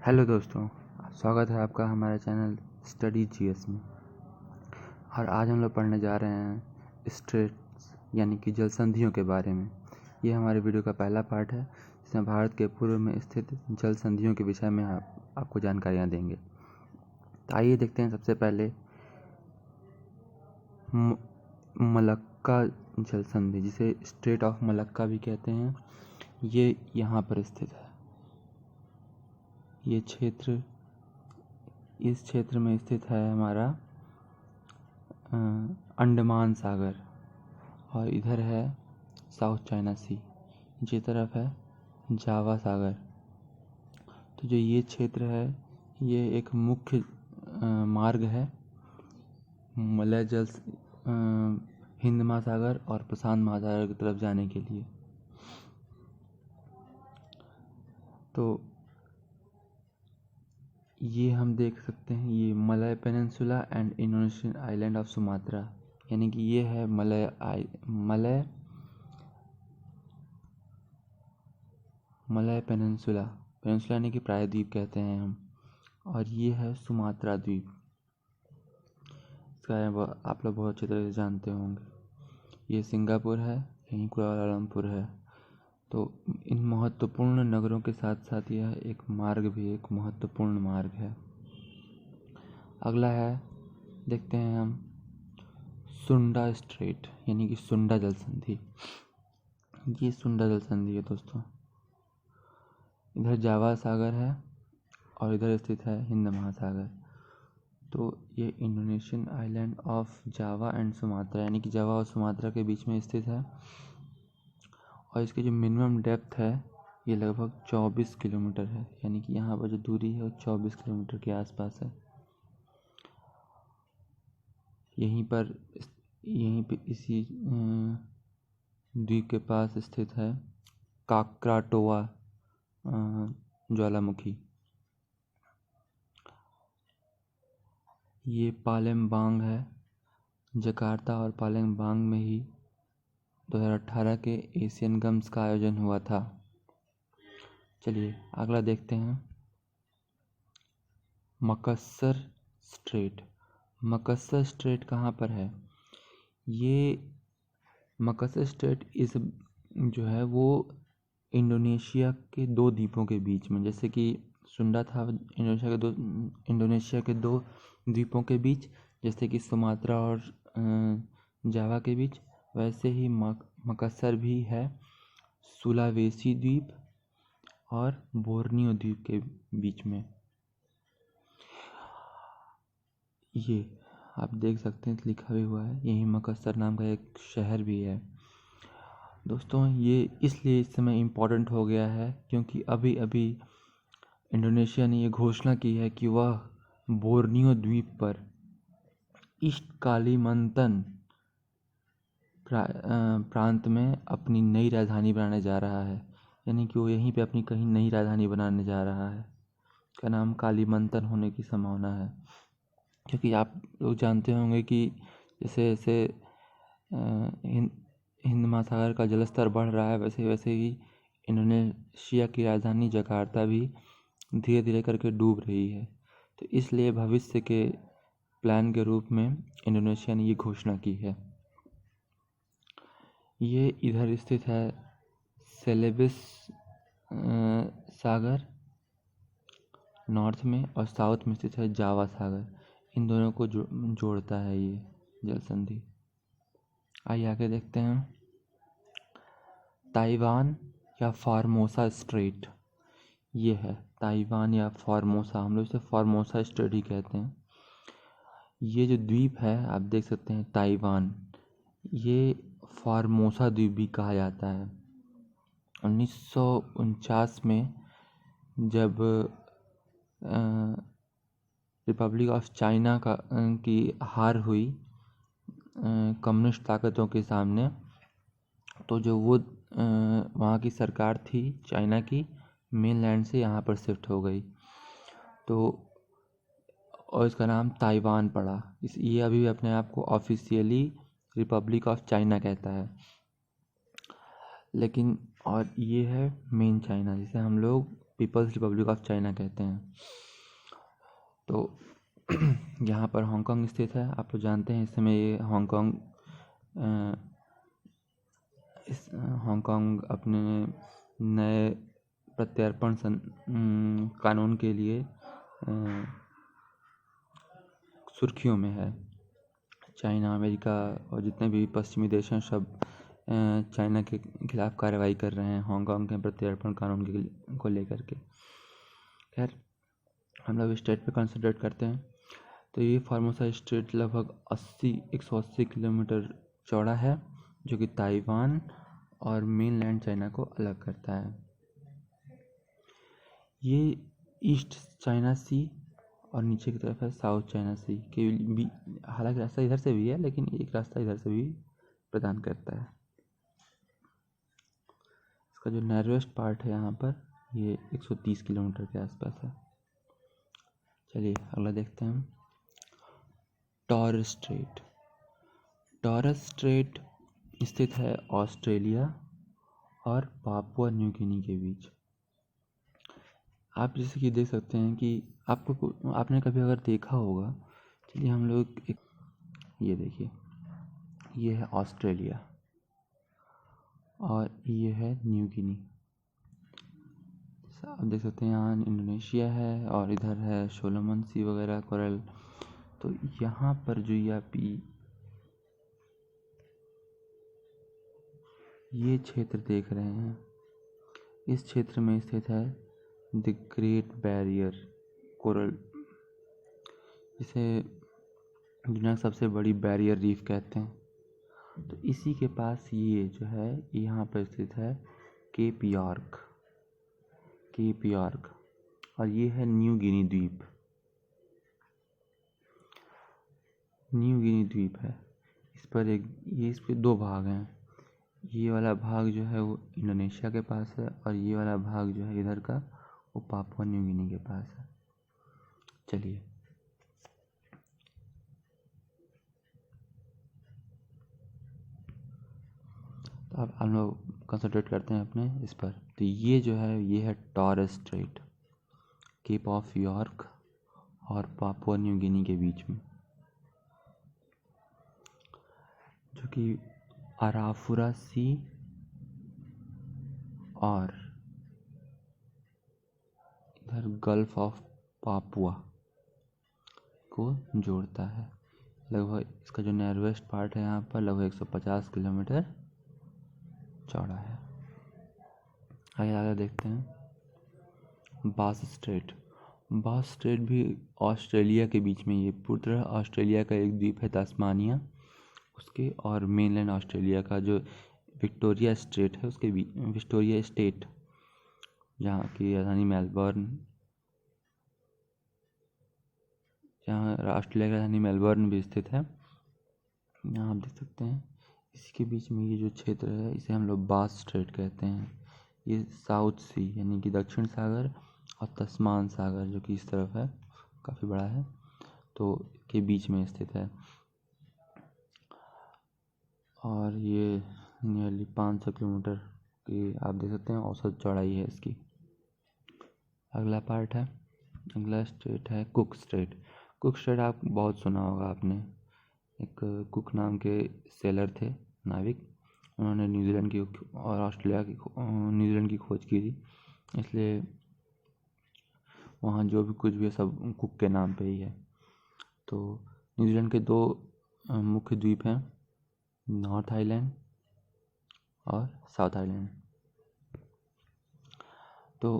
Hello दोस्तों, स्वागत है आपका हमारे चैनल स्टडी जीएस में। और आज हम लोग पढ़ने जा रहे हैं स्ट्रेट्स यानी कि जल संधियों के बारे में। ये हमारे वीडियो का पहला पार्ट है जिसमें भारत के पूर्व में स्थित जल संधियों के विषय में आपको जानकारियाँ देंगे। तो आइए देखते हैं सबसे पहले मलक्का जल संधि, जिसे स्ट्रेट ऑफ मलक्का भी कहते हैं। ये यहाँ पर स्थित है। ये क्षेत्र, इस क्षेत्र में स्थित है हमारा अंडमान सागर, और इधर है साउथ चाइना सी, जी तरफ है जावा सागर। तो जो ये क्षेत्र है ये एक मुख्य मार्ग है मलय जल हिंद महासागर और प्रशांत महासागर की तरफ जाने के लिए। तो ये हम देख सकते हैं, ये Malay peninsula and Indonesian island of Sumatra, यानी कि ये है मलय पेनिनसुला यानी कि प्रायद्वीप कहते हैं हम, और ये है सुमात्रा द्वीप। इसका आप लोग बहुत अच्छी तरह से जानते होंगे। ये सिंगापुर है, यहीं कुआलालंपुर है। तो इन महत्वपूर्ण नगरों के साथ साथ यह एक मार्ग भी एक महत्वपूर्ण मार्ग है। अगला है, देखते हैं हम सुंडा स्ट्रेट यानी कि सुंडा जल संधि। ये सुंडा जल संधि है दोस्तों। इधर जावा सागर है और इधर स्थित है हिंद महासागर। तो ये Indonesian island of Java and Sumatra यानी कि जावा और सुमात्रा के बीच में स्थित है। और इसकी जो मिनिमम डेप्थ है ये लगभग 24 किलोमीटर है, यानी कि यहाँ पर जो दूरी है वो 24 किलोमीटर के आसपास है। यहीं पे इसी द्वीप के पास स्थित है काकराटोआ ज्वालामुखी। ये पालेमबांग है। जकार्ता और पालेमबांग में ही 2018 के एशियन गेम्स का आयोजन हुआ था। चलिए अगला देखते हैं मकस्सर स्ट्रेट। मकस्सर स्ट्रेट कहाँ पर है? ये मकस्सर स्ट्रेट इस जो है वो इंडोनेशिया के दो द्वीपों के बीच में, जैसे कि सुंडा था इंडोनेशिया के दो द्वीपों के बीच, जैसे कि सुमात्रा और जावा के बीच, वैसे ही मकस्सर भी है सुलावेसी द्वीप और बोर्नियो द्वीप के बीच में। ये आप देख सकते हैं लिखा भी हुआ है, यही मकस्सर नाम का एक शहर भी है। दोस्तों ये इसलिए इस समय इम्पोर्टेंट हो गया है क्योंकि अभी अभी इंडोनेशिया ने ये घोषणा की है कि वह बोर्नियो द्वीप पर ईस्ट कालीमंतन प्रांत में अपनी नई राजधानी बनाने जा रहा है। यानी कि वो यहीं पे अपनी कहीं नई राजधानी बनाने जा रहा है। इसका नाम कालीमंतन होने की संभावना है, क्योंकि आप लोग जानते होंगे कि जैसे जैसे हिंद महासागर का जलस्तर बढ़ रहा है, वैसे वैसे ही इंडोनेशिया की राजधानी जकार्ता भी धीरे धीरे करके डूब रही है। तो इसलिए भविष्य के प्लान के रूप में इंडोनेशिया ने ये घोषणा की है। ये इधर स्थित है सेलेबस सागर नॉर्थ में, और साउथ में स्थित है जावा सागर। इन दोनों को जोड़ता है ये जल संधि। आइए आगे देखते हैं ताइवान या फार्मोसा स्ट्रेट। ये है ताइवान या फार्मोसा, हम लोग इसे फार्मोसा स्ट्रेट ही कहते हैं। ये जो द्वीप है आप देख सकते हैं ताइवान, ये फार्मोसा द्वीप भी कहा जाता है। 1949 में जब रिपब्लिक ऑफ चाइना की हार हुई कम्युनिस्ट ताकतों के सामने, तो जो वो वहाँ की सरकार थी चाइना की, मेनलैंड से यहाँ पर शिफ्ट हो गई। तो और इसका नाम ताइवान पड़ा। ये अभी भी अपने आप को ऑफिशियली रिपब्लिक ऑफ चाइना कहता है, लेकिन और ये है मेन चाइना, जिसे हम लोग पीपल्स रिपब्लिक ऑफ चाइना कहते हैं। तो यहाँ पर हांगकांग स्थित है। आप लोग जानते हैं इस समय ये हांगकांग अपने नए प्रत्यर्पण कानून के लिए सुर्खियों में है। चाइना, अमेरिका और जितने भी पश्चिमी देश हैं सब चाइना के खिलाफ कार्रवाई कर रहे हैं हांगकांग के प्रत्यर्पण कानून को लेकर के। खैर, हम लोग स्टेट पे कंसंट्रेट करते हैं। तो ये फॉर्मोसा स्ट्रेट लगभग 180 किलोमीटर चौड़ा है, जो कि ताइवान और मेनलैंड चाइना को अलग करता है। ये ईस्ट चाइना सी और नीचे की तरफ है साउथ चाइना सी के भी। हालांकि रास्ता इधर से भी है, लेकिन एक रास्ता इधर से भी प्रदान करता है। इसका जो नैरोएस्ट पार्ट है यहाँ पर, ये 130 किलोमीटर के आसपास है। चलिए अगला देखते हैं। Taurus straight. टॉरस स्ट्रेट स्थित है ऑस्ट्रेलिया और पापुआ न्यू गिनी के बीच। आप जैसे कि देख सकते हैं कि आपने कभी अगर देखा होगा, चलिए हम लोग ये देखिए, ये है ऑस्ट्रेलिया और ये है न्यू गिनी। आप देख सकते हैं यहाँ इंडोनेशिया है और इधर है सोलोमन सी वगैरह, कोरल। तो यहाँ पर जो ये क्षेत्र देख रहे हैं, इस क्षेत्र में स्थित है द ग्रेट बैरियर कोरल, जिसे दुनिया की सबसे बड़ी बैरियर रीफ कहते हैं। तो इसी के पास ये जो है यहाँ पर स्थित है केप यॉर्क। और ये है न्यू गिनी द्वीप। न्यू गिनी द्वीप है। इस पे दो भाग हैं। ये वाला भाग जो है वो इंडोनेशिया के पास है और ये वाला भाग जो है इधर का वो पापुआ न्यू गिनी के पास है। चलिए तो अब हम लोग कंसंट्रेट करते हैं अपने इस पर। तो ये जो है ये है Torres strait, cape of York और पापुआ न्यू गिनी के बीच में, जो कि अराफुरा सी और इधर गल्फ ऑफ पापुआ को जोड़ता है। लगभग इसका जो नैरोएस्ट पार्ट है यहाँ पर लगभग 150 किलोमीटर चौड़ा है। आगे देखते हैं। बास स्ट्रेट भी ऑस्ट्रेलिया के बीच में, ये पूरी तरह ऑस्ट्रेलिया का एक द्वीप है तस्मानिया उसके, और मेनलैंड ऑस्ट्रेलिया का जो विक्टोरिया स्टेट है उसके बीच, विक्टोरिया स्टेट जहाँ की राजधानी मेलबर्न, जहाँ ऑस्ट्रेलिया की राजधानी मेलबर्न भी स्थित है, यहाँ आप देख सकते हैं। इसी के बीच में ये जो क्षेत्र है इसे हम लोग बास स्ट्रेट कहते हैं। ये साउथ सी यानी कि दक्षिण सागर और तस्मान सागर जो कि इस तरफ है, काफ़ी बड़ा है, तो के बीच में स्थित है। और ये नियरली 500 किलोमीटर की आप देख सकते हैं औसत चौड़ाई है इसकी। अगला स्टेट है कुक स्टेट आप बहुत सुना होगा आपने। एक कुक नाम के सेलर थे, नाविक, उन्होंने न्यूजीलैंड की और ऑस्ट्रेलिया की न्यूजीलैंड की खोज की थी, इसलिए वहाँ जो भी कुछ भी है सब कुक के नाम पे ही है। तो न्यूजीलैंड के दो मुख्य द्वीप हैं, नॉर्थ आइलैंड और साउथ आइलैंड। तो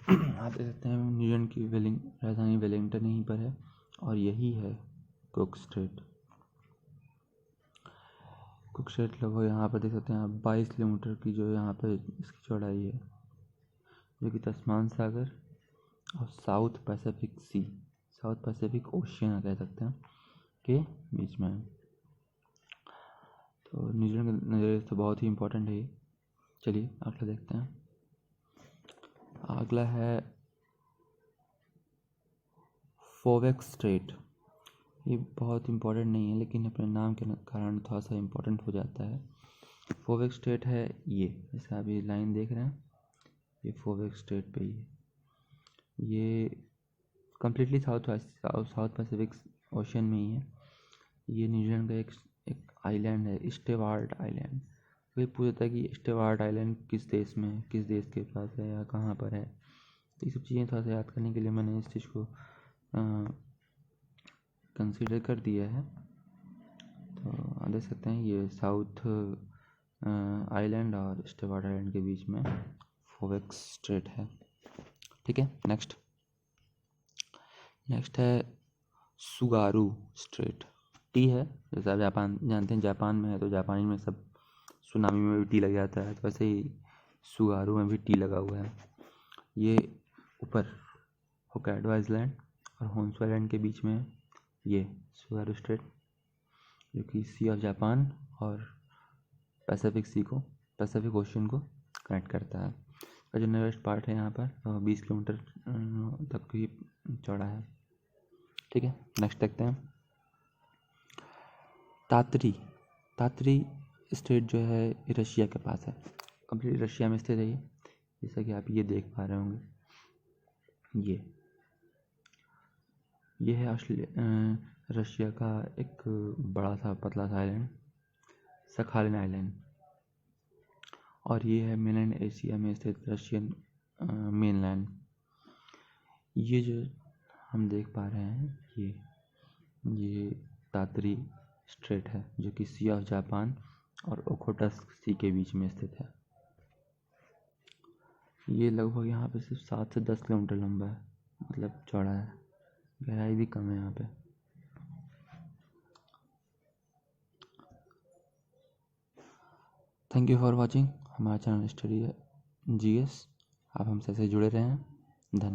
आप देख सकते हैं न्यूजीलैंड की राजधानी वेलिंगटन यहीं पर है और यही है कुक स्ट्रेट। लगभग यहाँ पर देख सकते हैं आप 22 किलोमीटर की जो यहाँ पर इसकी चौड़ाई है, जो कि तस्मान सागर और साउथ पैसिफिक ओशियन कह सकते हैं के बीच में है। तो न्यूजीलैंड के नज़रिए से बहुत ही इम्पोर्टेंट है ये। चलिए अगला देखते हैं। अगला है फोवेक स्ट्रेट। ये बहुत इम्पोर्टेंट नहीं है, लेकिन अपने नाम के कारण थोड़ा सा इम्पोर्टेंट हो जाता है। फोवेक स्ट्रेट है ये, इसका अभी लाइन देख रहे हैं, ये फोवेक स्ट्रेट पे ही है। ये कम्प्लीटली साउथ पैसिफिक ओशन में ही है। ये न्यूजीलैंड का एक आइलैंड है, स्टेवार्ट आइलैंड। कोई पूछता है कि स्टेवार्ट आइलैंड किस देश में है, किस देश के पास है या कहाँ पर है। तो ये सब चीज़ें थोड़ा सा याद करने के लिए मैंने इस चीज़ को कंसीडर कर दिया है। तो देख सकते हैं ये साउथ आइलैंड और स्टेवार्ट आइलैंड के बीच में फोवेक्स स्ट्रेट है। ठीक है, नेक्स्ट है सुगारू स्ट्रेट। टी है, जैसे आप जापान जानते हैं, जापान में है तो जापानी में सब सुनामी में भी टी लग जाता है, तो वैसे ही सुगारू में भी टी लगा हुआ है। ये ऊपर होक्काइडो आइलैंड और होन्शु आइलैंड के बीच में ये सुगारू स्ट्रेट, जो कि सी ऑफ जापान और पैसिफिक ओशन को कनेक्ट करता है। का जो नेवेस्ट पार्ट है यहाँ पर 20 किलोमीटर तक ही चौड़ा है। ठीक है, नेक्स्ट देखते हैं तात्री स्टेट जो है रशिया के पास है, कंप्लीट रशिया में स्थित है ये, जैसा कि आप ये देख पा रहे होंगे। ये है रशिया का एक बड़ा सा पतला सा आइलैंड, सखालिन आइलैंड। और ये है मेनलैंड एशिया में स्थित रशियन मेनलैंड। ये जो हम देख पा रहे हैं ये तात्री स्ट्रेट है, जो कि सी ऑफ जापान और ओखोटस्क सी के बीच में स्थित है। ये लगभग यहाँ पे सिर्फ 7 से 10 किलोमीटर लंबा है, मतलब चौड़ा है, गहराई भी कम है यहाँ पे। Thank you for watching. हमारा चैनल स्टडी है GS। आप हमसे जुड़े रहें। धन्यवाद।